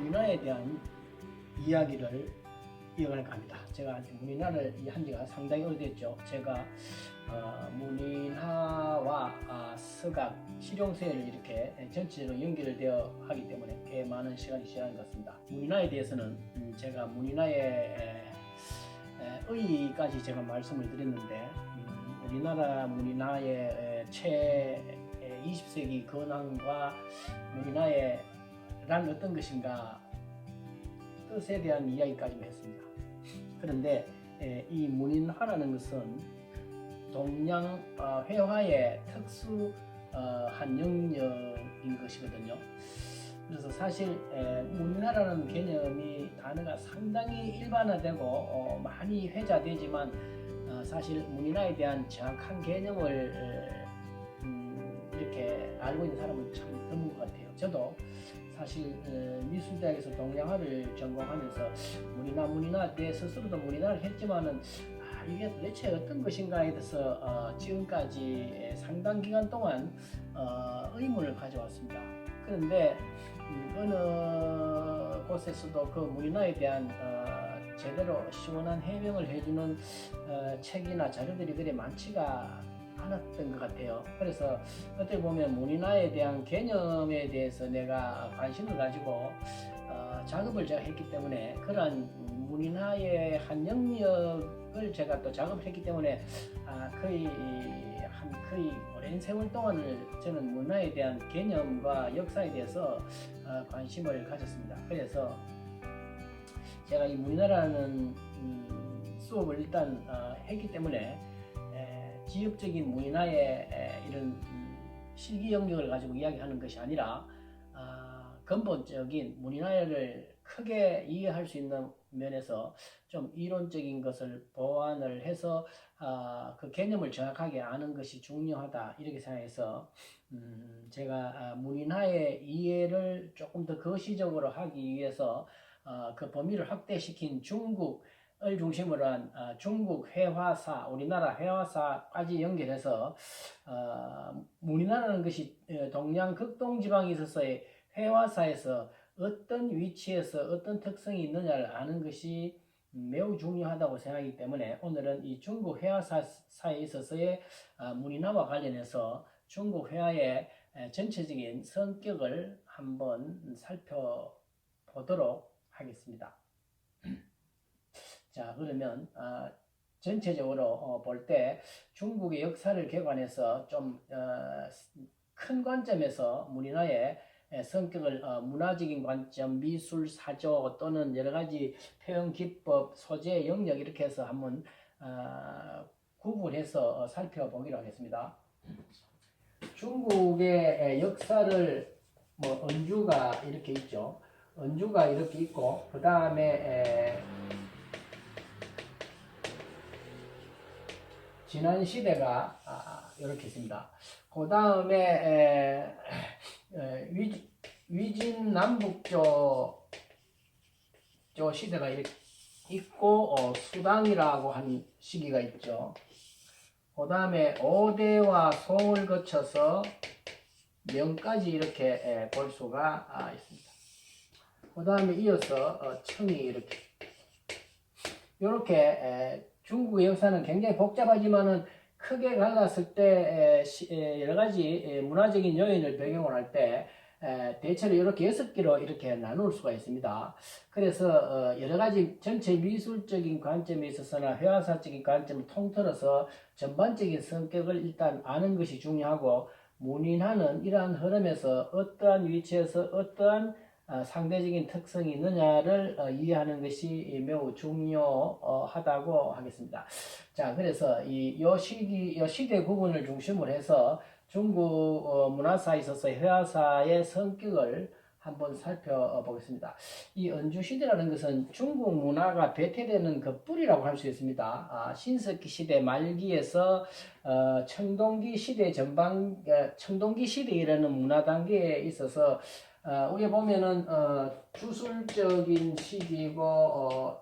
문인화에 대한 이야기를 이어갈까 합니다. 제가 문인화를 한 지가 상당히 오래됐죠. 제가 문인화와 서각, 실용서예를 이렇게 전체적으로 연결되어 하기 때문에 꽤 많은 시간이 지난 것 같습니다. 문인화에 대해서는 제가 문인화의 의의까지 제가 말씀을 드렸는데 우리나라 문인화의 20세기 근황과 문인화의 란 어떤 것인가 뜻에 대한 이야기까지 했습니다. 그런데 이 문인화라는 것은 동양 회화의 특수한 영역인 것이거든요. 그래서 사실 문인화라는 개념이 단어가 상당히 일반화되고 많이 회자되지만 사실 문인화에 대한 정확한 개념을 이렇게 알고 있는 사람은 참 드문 것 같아요. 저도 사실 미술대학에서 동양화를 전공하면서 문인화 내 스스로도 문인화를 했지만은 이게 도대체 어떤 것인가에 대해서 지금까지 상당 기간 동안 의문을 가져왔습니다. 그런데 어느 곳에서도 그 문인화에 대한 제대로 시원한 해명을 해주는 책이나 자료들이 그리 많지가 않았던 것 같아요. 그래서 어떻게 보면 문인화에 대한 개념에 대해서 내가 관심을 가지고 작업을 제가 했기 때문에 그러한 문인화의 한 영역을 제가 또 작업을 했기 때문에 거의 오랜 세월 동안을 저는 문화에 대한 개념과 역사에 대해서 관심을 가졌습니다. 그래서 제가 이 문인화라는 수업을 일단 했기 때문에 지역적인 문인화의 이런 실기 영역을 가지고 이야기하는 것이 아니라 근본적인 문인화를 크게 이해할 수 있는 면에서 좀 이론적인 것을 보완을 해서 그 개념을 정확하게 아는 것이 중요하다 이렇게 생각해서 제가 문인화의 이해를 조금 더 거시적으로 하기 위해서 그 범위를 확대시킨 중국을 중심으로 한 중국 회화사, 우리나라 회화사까지 연결해서 문인화라는 것이 동양 극동지방에 있어서의 회화사에서 어떤 위치에서 어떤 특성이 있느냐를 아는 것이 매우 중요하다고 생각하기 때문에 오늘은 이 중국 회화사에 있어서의 문인화와 관련해서 중국 회화의 전체적인 성격을 한번 살펴보도록 하겠습니다. 자, 그러면 전체적으로 볼 때 중국의 역사를 개관해서 좀 큰 관점에서 문인화의 성격을 문화적인 관점, 미술, 사조 또는 여러 가지 표현 기법, 소재 영역 이렇게 해서 한번 구분해서 살펴보기로 하겠습니다. 중국의 역사를 언주가 이렇게 있죠. 언주가 이렇게 있고 그 다음에 지난 시대가 이렇게 있습니다. 그 다음에 위진 남북조 시대가 이렇게 있고 수당이라고 하는 시기가 있죠. 그 다음에 오대와 송을 거쳐서 명까지 이렇게 볼 수가 있습니다. 그 다음에 이어서 청이 이렇게 중국의 역사는 굉장히 복잡하지만은 크게 갈랐을 때 여러 가지 문화적인 요인을 배경으로 할 때 대체로 이렇게 6개로 이렇게 나눌 수가 있습니다. 그래서 여러 가지 전체 미술적인 관점에 있어서나 회화사적인 관점을 통틀어서 전반적인 성격을 일단 아는 것이 중요하고 문인화는 이러한 흐름에서 어떠한 위치에서 어떠한 상대적인 특성이 있느냐를 이해하는 것이 매우 중요하다고 하겠습니다. 자, 그래서 요 시대 구분을 중심으로 해서 중국 문화사에 있어서 회화사의 성격을 한번 살펴보겠습니다. 이 언주시대라는 것은 중국 문화가 배태되는 그 뿌리라고 할 수 있습니다. 신석기 시대 말기에서 청동기 시대 청동기 시대라는 문화 단계에 있어서 우리가 보면은 주술적인 시기고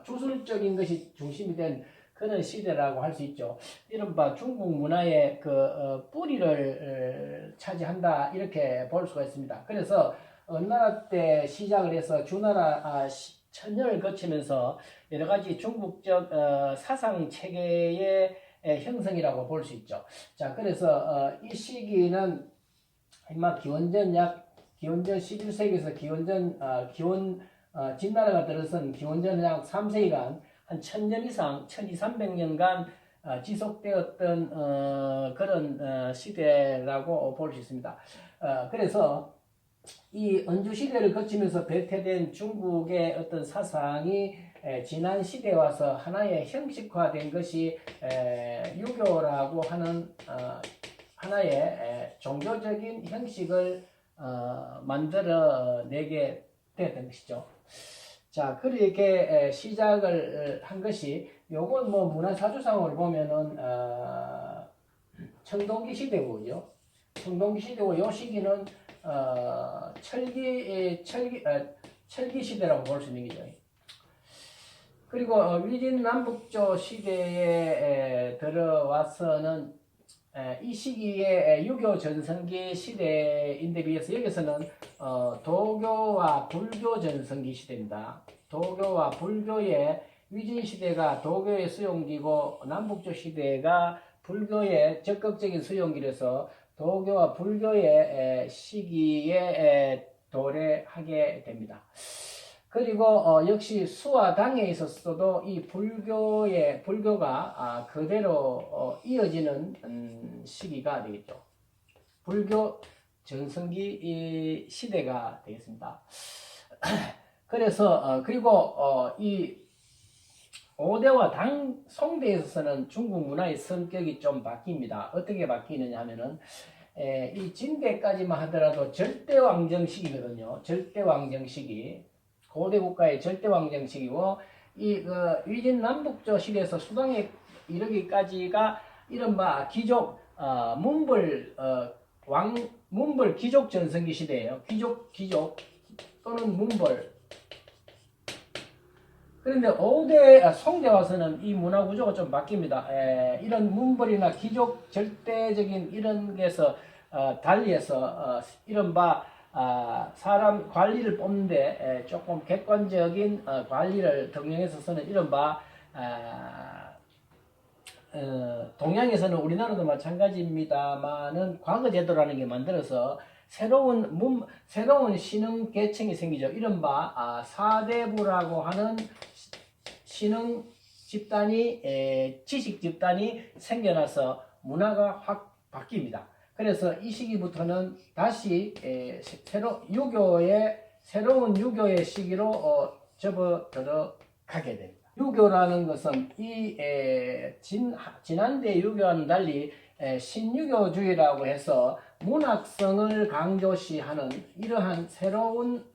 주술적인 것이 중심이 된 그런 시대라고 할 수 있죠. 이른바 중국 문화의 그 뿌리를 차지한다 이렇게 볼 수가 있습니다. 그래서 은나라 때 시작을 해서 주나라 천년을 거치면서 여러 가지 중국적 사상 체계의 형성이라고 볼 수 있죠. 자, 그래서 이 시기는 아마 기원전 11세기에서 진나라가 들어선 기원전 약 3세기간 한 1000년 이상 1200년간 지속되었던 그런 시대라고 볼 수 있습니다. 그래서 이 은주 시대를 거치면서 배태된 중국의 어떤 사상이 지난 시대에 와서 하나의 형식화된 것이 유교라고 하는 하나의 종교적인 형식을 만들어내게 되었던 것이죠. 자, 그렇게 시작을 한 것이 요건 뭐 문화사주상으로 보면은 청동기 시대고요. 청동기 시대고 요 시기는 철기 시대라고 볼 수 있는 거죠. 그리고 위진 남북조 시대에 들어와서는 이 시기에 유교 전성기 시대인데 비해서 여기서는 도교와 불교 전성기 시대입니다. 도교와 불교의 위진 시대가 도교의 수용기고 남북조 시대가 불교의 적극적인 수용기라서 도교와 불교의 시기에 도래하게 됩니다. 그리고 역시 수와 당에 있어서도 이 불교가 그대로 이어지는 시기가 되겠죠. 불교 전성기 시대가 되겠습니다. 그래서 그리고 이 오대와 송대에 있어서는 중국 문화의 성격이 좀 바뀝니다. 어떻게 바뀌느냐 하면은 이 진대까지만 하더라도 절대왕정 시기거든요. 절대왕정 시기. 고대 국가의 절대왕정 시기고 이 위진 남북조 시대에서 수당에 이르기까지가 이른바 귀족 문벌 귀족 전성기 시대예요. 귀족 또는 문벌. 그런데 송대 와서는 이 문화 구조가 좀 바뀝니다. 이런 문벌이나 귀족 절대적인 이런 게서 달리해서 이른바 사람 관리를 뽑는데 조금 객관적인 관리를 등용해서는 이른바 동양에서는 우리나라도 마찬가지입니다만은 과거 제도라는 게 만들어서 새로운 신흥 계층이 생기죠. 이른바 사대부라고 하는 신흥 집단이 지식 집단이 생겨나서 문화가 확 바뀝니다. 그래서 이 시기부터는 다시 새로운 유교의 시기로 접어들어가게 됩니다. 유교라는 것은 지난대 유교와는 달리 신유교주의라고 해서 문학성을 강조시하는 이러한 새로운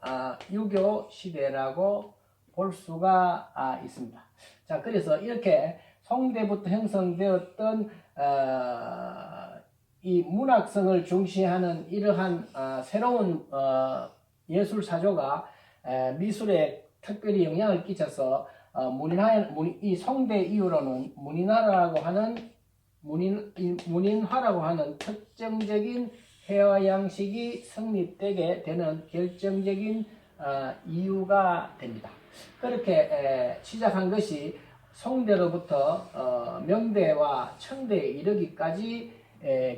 유교 시대라고 볼 수가 있습니다. 자, 그래서 이렇게 송대부터 형성되었던 이 문학성을 중시하는 이러한 새로운 예술 사조가 미술에 특별히 영향을 끼쳐서 이 송대 이후로는 문인화라고 하는 특정적인 회화 양식이 성립되게 되는 결정적인 이유가 됩니다. 그렇게 시작한 것이 송대로부터 명대와 청대에 이르기까지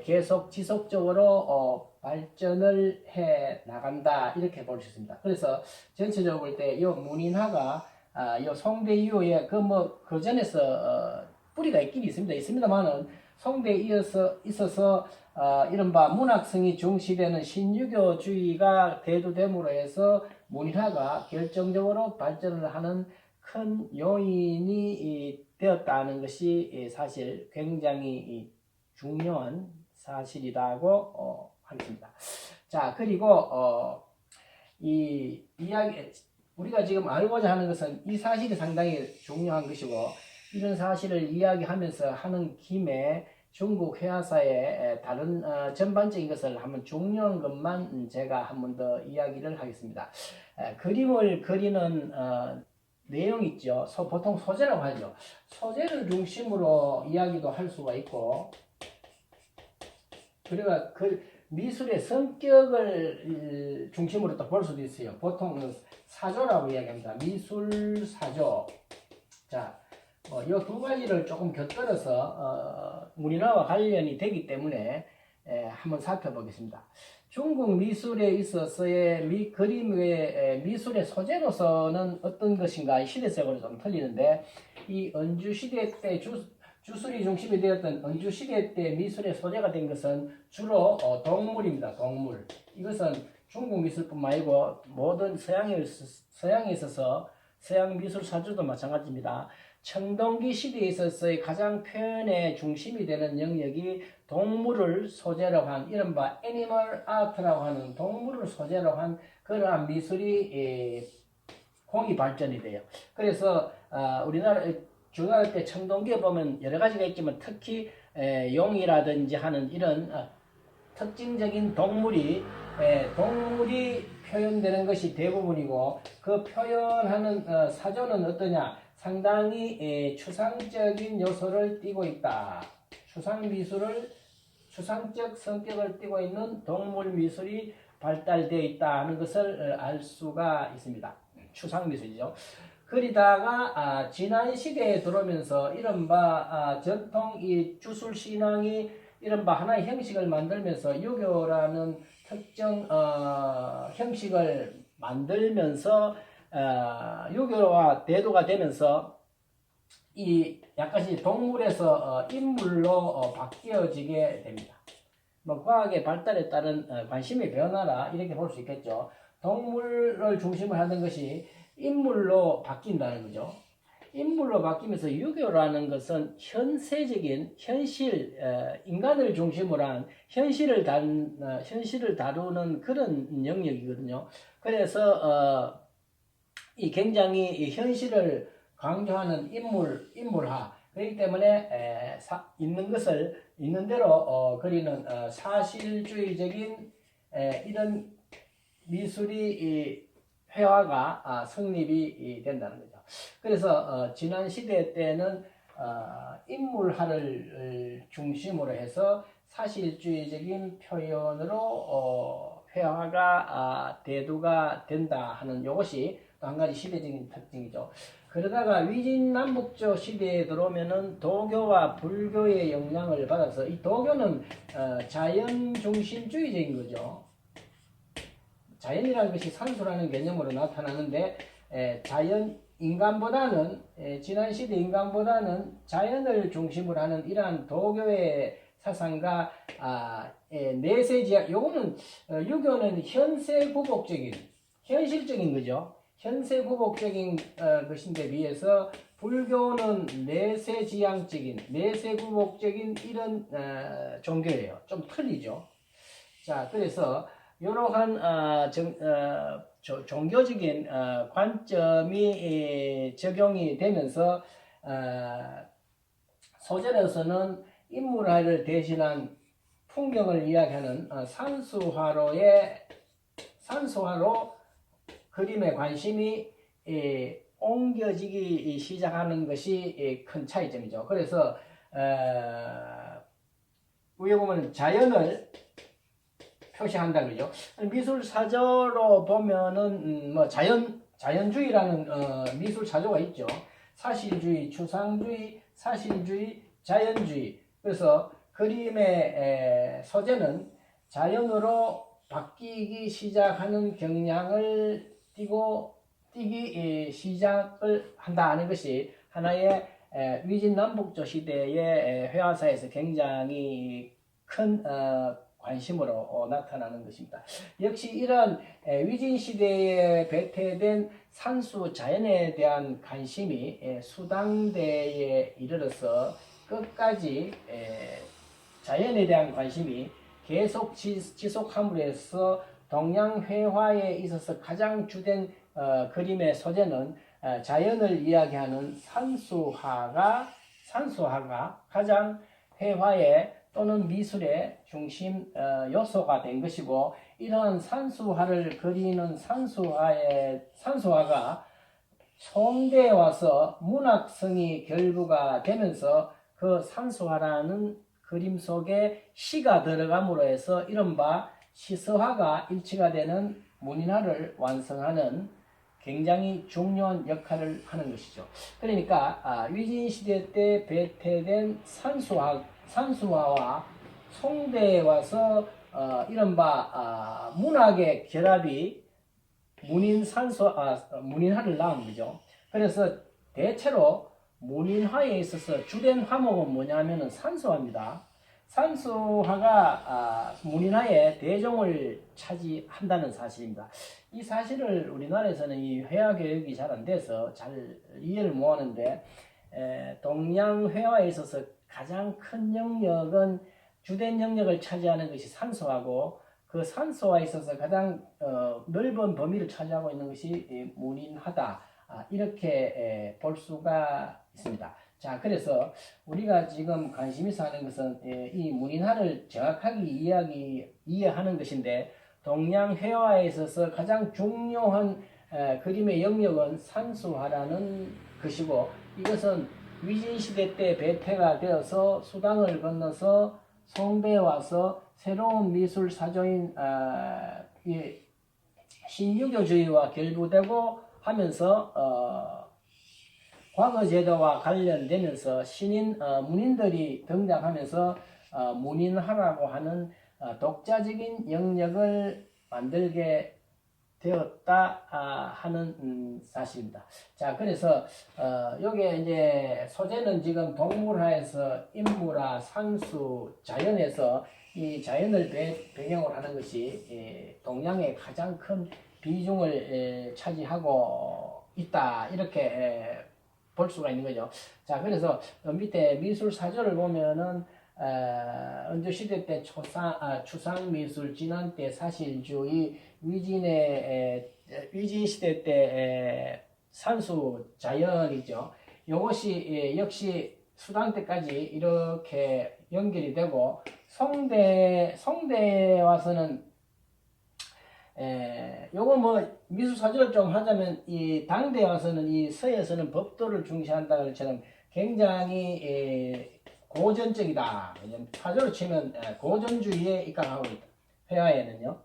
계속 지속적으로 발전을 해 나간다 이렇게 볼 수 있습니다. 그래서 전체적으로 볼 때 이 문인화가 이 송대 이후에 그 전에서 뿌리가 있긴 있습니다만은 송대에 있어서 이른바 문학성이 중시되는 신유교주의가 대두됨으로 해서 문인화가 결정적으로 발전을 하는 큰 요인이 되었다는 것이 사실 굉장히 중요한 사실이라고 하겠습니다. 자, 그리고 이 이야기 우리가 지금 알고자 하는 것은 이 사실이 상당히 중요한 것이고 이런 사실을 이야기하면서 하는 김에 중국 회화사의 다른 전반적인 것을 한번 중요한 것만 제가 한 번 더 이야기를 하겠습니다. 그림을 그리는 내용 있죠. 보통 소재라고 하죠. 소재를 중심으로 이야기도 할 수가 있고 그리고 미술의 성격을 중심으로 또 볼 수도 있어요. 보통은 사조라고 이야기합니다. 미술 사조. 자, 이 두 가지를 조금 곁들여서 우리나라와 관련이 되기 때문에 한번 살펴보겠습니다. 중국 미술에 있어서의 그림의 미술의 소재로서는 어떤 것인가 시대적으로 좀 틀리는데, 이 은주 시대 때 주술이 중심이 되었던 은주 시대 때 미술의 소재가 된 것은 주로 동물입니다. 동물. 이것은 중국 미술뿐만 아니고 모든 서양에 있어서 서양 미술 사주도 마찬가지입니다. 청동기 시대에 있어서의 가장 표현의 중심이 되는 영역이 동물을 소재로 한 이른바 애니멀 아트라고 하는 동물을 소재로 한 그러한 미술이 공이 발전이 돼요. 그래서 우리나라 중국할 때 청동기에 보면 여러 가지가 있지만 특히 용이라든지 하는 이런 특징적인 동물이 표현되는 것이 대부분이고, 그 표현하는 사조는 어떠냐? 상당히 추상적인 요소를 띠고 있다. 추상적 성격을 띠고 있는 동물 미술이 발달되어 있다는 것을 알 수가 있습니다. 추상 미술이죠. 그러다가 지난 시대에 들어오면서 이른바 전통 이 주술 신앙이 이른바 하나의 형식을 만들면서 유교라는 특정 형식을 만들면서 유교와 대두가 되면서 이 약간씩 동물에서 인물로 바뀌어지게 됩니다. 뭐 과학의 발달에 따른 관심의 변화라 이렇게 볼 수 있겠죠. 동물을 중심으로 하는 것이 인물로 바뀐다는 거죠. 인물로 바뀌면서 유교라는 것은 현세적인 인간을 중심으로 한 현실을 다루는 그런 영역이거든요. 그래서 이 굉장히 현실을 강조하는 인물화. 그렇기 때문에 있는 것을 있는 대로 그리는 사실주의적인 이런 미술이 회화가 성립이 된다는 거죠. 그래서 지난 시대 때는 인물화를 중심으로 해서 사실주의적인 표현으로 회화가 대두가 된다 하는 이것이 또 한 가지 시대적인 특징이죠. 그러다가 위진남북조 시대에 들어오면은 도교와 불교의 영향을 받아서 이 도교는 자연 중심주의적인 거죠. 자연이라는 것이 산수라는 개념으로 나타나는데 지난 시대 인간보다는 자연을 중심으로 하는 이러한 도교의 사상과 내세지향, 요거는 유교는 현실적인 거죠. 현세구복적인 것인데 비해서 불교는 내세구복적인 이런 종교예요. 좀 틀리죠. 자, 그래서 이러한 종교적인 관점이 적용이 되면서 소재로서는 인물화를 대신한 풍경을 이야기하는 산수화로 그림에 관심이 옮겨지기 시작하는 것이 큰 차이점이죠. 그래서 위에 보면 자연을 표시한다 그러죠. 미술 사조로 보면은 뭐 자연주의라는 미술 사조가 있죠. 사실주의, 추상주의, 사실주의, 자연주의. 그래서 그림의 소재는 자연으로 바뀌기 시작하는 경향을 띠기 시작을 한다는 것이 하나의 위진남북조 시대의 회화사에서 굉장히 큰 관심으로 나타나는 것입니다. 역시 이런 위진 시대에 배태된 산수 자연에 대한 관심이 수당대에 이르러서 끝까지 자연에 대한 관심이 계속 지속함으로 해서 동양회화에 있어서 가장 주된 그림의 소재는 자연을 이야기하는 산수화가 가장 회화의 또는 미술의 중심 요소가 된 것이고, 이러한 산수화를 그리는 산수화가 송대에 와서 문학성이 결부가 되면서 그 산수화라는 그림 속에 시가 들어감으로 해서 이른바 시서화가 일치가 되는 문인화를 완성하는 굉장히 중요한 역할을 하는 것이죠. 그러니까 위진 시대 때 배태된 산수화와 송대에 와서 이른바 문학의 결합이 문인화를 낳은 거죠. 그래서 대체로 문인화에 있어서 주된 화목은 뭐냐면은 산수화입니다. 산수화가 문인화의 대종을 차지한다는 사실입니다. 이 사실을 우리나라에서는 이 회화 교육이 잘 안 돼서 잘 이해를 못하는데, 동양 회화에 있어서 가장 큰 영역은 주된 영역을 차지하는 것이 산수화고, 그 산수화에 있어서 가장 넓은 범위를 차지하고 있는 것이 문인화다. 이렇게 볼 수가 있습니다. 자, 그래서 우리가 지금 관심 있어 하는 것은 이 문인화를 정확하게 이해하는 것인데, 동양 회화에 있어서 가장 중요한 그림의 영역은 산수화라는 것이고, 이것은 위진시대 때 배태가 되어서 수당을 건너서 송대에 와서 새로운 미술 사조인 신유교주의와 결부되고 하면서 과거 제도와 관련되면서 신인 문인들이 등장하면서 문인화라고 하는 독자적인 영역을 만들게 되었다 하는 사실입니다. 자, 그래서 요게 이제 소재는 지금 동물화에서 인물화, 산수, 자연에서 이 자연을 배경으로 하는 것이 동양의 가장 큰 비중을 차지하고 있다, 이렇게 볼 수가 있는 거죠. 자, 그래서 밑에 미술 사조를 보면은 은조시대 때 추상미술, 진한 때 사실주의, 위진시대 때 산수 자연이죠. 이것이 역시 수당 때까지 이렇게 연결이 되고, 송대에 와서는 요거 뭐 미술 사조를 좀 하자면, 이 당대에 와서는 이 서에서는 법도를 중시한다는 것처럼 굉장히 고전적이다. 사조로 치면 고전주의에 입각하고 있다. 회화에는요.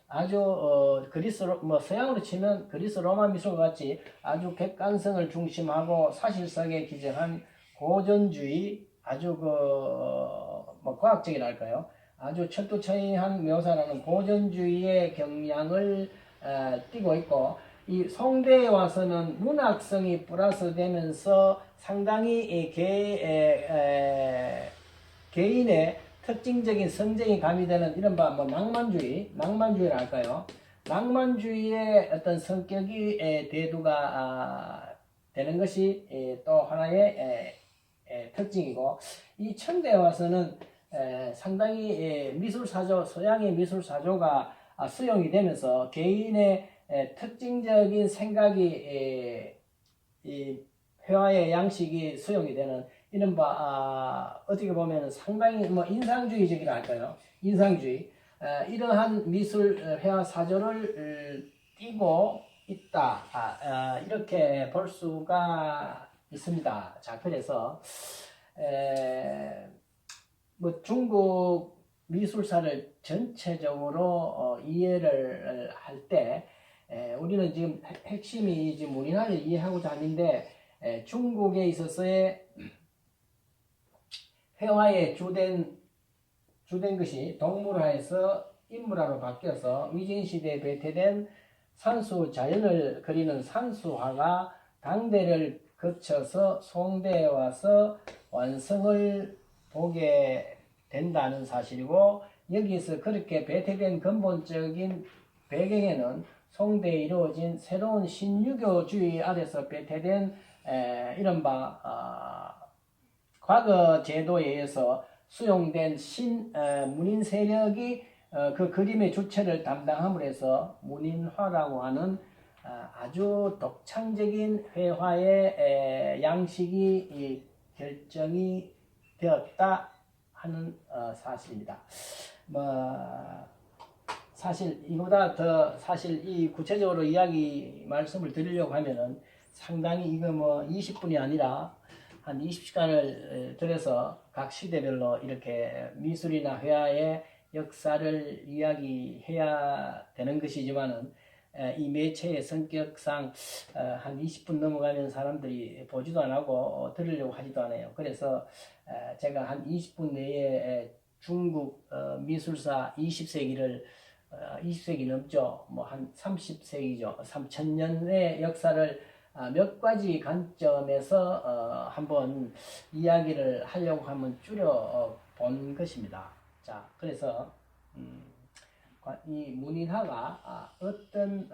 아주 서양으로 치면 그리스 로마 미술과 같이 아주 객관성을 중심하고 사실성에 기재한 고전주의, 아주 과학적이랄까요? 아주 철두철미한 묘사라는 고전주의의 경향을 띠고 있고, 이 송대에 와서는 문학성이 플러스 되면서 상당히 개인의 특징적인 성정이 가미되는 이른바 낭만주의랄까요? 낭만주의의 어떤 성격이 대두가 되는 것이 또 하나의 특징이고, 이 청대에 와서는 상당히 서양의 미술사조가 수용이 되면서 개인의 특징적인 생각이 이 회화의 양식이 수용이 되는 이른바 어떻게 보면 상당히 인상주의적이라 할까요? 인상주의, 이러한 미술 회화 사조를 띠고 있다, 이렇게 볼 수가 있습니다. 자, 그래서 중국 미술사를 전체적으로 이해를 할 때 우리는 지금 핵심이 지금 문인화를 이해하고자 하는데, 중국에 있어서의 회화의 주된 것이 동물화에서 인물화로 바뀌어서 위진시대에 배태된 산수 자연을 그리는 산수화가 당대를 거쳐서 송대에 와서 완성을 보게 된다는 사실이고, 여기서 그렇게 배태된 근본적인 배경에는 송대에 이루어진 새로운 신유교주의 아래서 배태된 이른바 과거 제도에 의해서 수용된 문인 세력이 그 그림의 주체를 담당함으로 해서 문인화라고 하는 아주 독창적인 회화의 양식이 결정이 되었다 하는 사실입니다. 사실 이보다 더 이 구체적으로 말씀을 드리려고 하면은 상당히 이거 20분이 아니라 한 20시간을 들여서 각 시대별로 이렇게 미술이나 회화의 역사를 이야기해야 되는 것이지만은 이 매체의 성격상 한 20분 넘어가면 사람들이 보지도 안 하고 들으려고 하지도 않아요. 그래서 제가 한 20분 내에 중국 미술사 20세기를 20세기 넘죠. 뭐 한 30세기죠. 3000년의 역사를 몇 가지 관점에서 한번 이야기를 하려고 하면 줄여 본 것입니다. 자, 그래서 이 문인화가 어떤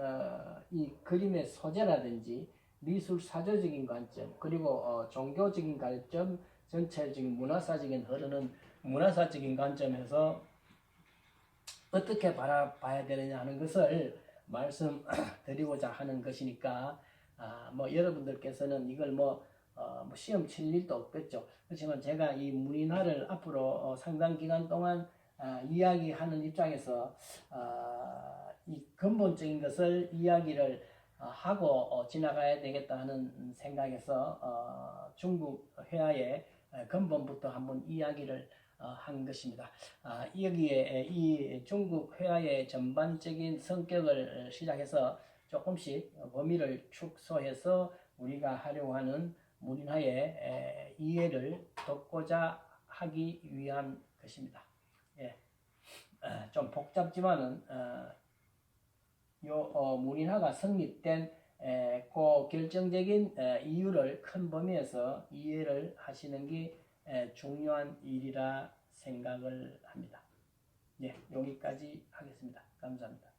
이 그림의 소재라든지 미술 사조적인 관점 그리고 종교적인 관점 전체적인 문화사적인 흐르는 문화사적인 관점에서 어떻게 바라봐야 되느냐 하는 것을 말씀드리고자 하는 것이니까 뭐 여러분들께서는 이걸 뭐 시험 칠 일도 없겠죠. 그렇지만 제가 이 문인화를 앞으로 상당 기간 동안 이야기하는 입장에서 이 근본적인 것을 이야기를 하고 지나가야 되겠다 하는 생각에서 중국 회화의 근본부터 한번 이야기를 한 것입니다. 여기에 이 중국 회화의 전반적인 성격을 시작해서 조금씩 범위를 축소해서 우리가 하려고 하는 문인화의 이해를 돕고자 하기 위한 것입니다. 예. 좀 복잡지만은 문인화가 성립된 그 결정적인 이유를 큰 범위에서 이해를 하시는 게 중요한 일이라 생각을 합니다. 예, 여기까지 하겠습니다. 감사합니다.